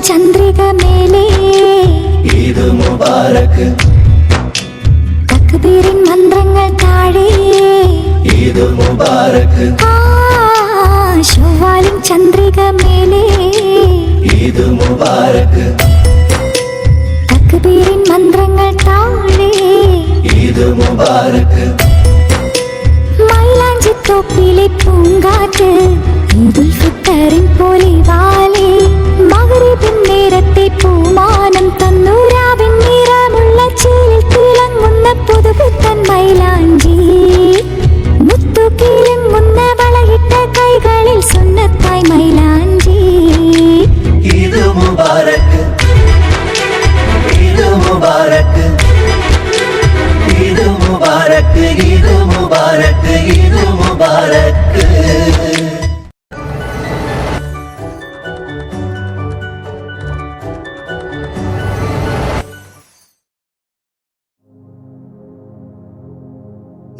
ചന്ദ്രിക മേലേ ഈദ് മുബാരക്. തക്ബീറിൻ മന്ത്രങ്ങൾ താഴെ ഈദ് മുബാരക്. ശവ്വാലിൻ ചന്ദ്രിക മേലേ ഈദ് മുബാരക്. തക്ബീറിൻ മന്ത്രങ്ങൾ താഴെ ഈദ് മുബാരക്. മൈലാഞ്ചിത്തോപ്പിലെ പൂങ്കാറ്റ് ഈദുൽ ഫിത്തറിൻ പൊലിവാലേ മഗ്‌രിബിൻ നേരത്തെ പൂമാനം തന്നു രാവിൻ നിറമുള്ള ചേലിൽ തിളങ്ങുന്ന പുതുപുത്തൻ മൈലാഞ്ചി മുത്തു കിലുങ്ങുന്ന വളയിട്ട കൈകളിൽ സുന്നത്തായി മൈലാഞ്ചി. ഈദ് മുബാരക്. ഈദ് മുബാരക്. ഈദ് മുബാരക്. ഈദ് മുബാരക്. ഈദ് മുബാരക്.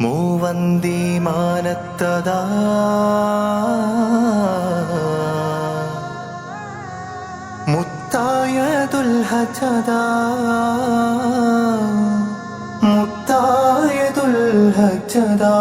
മൂവന്തി മാനത്തതാ മുത്തായ ദുൽഹജദാ മുത്തായ ദുൽഹജദാ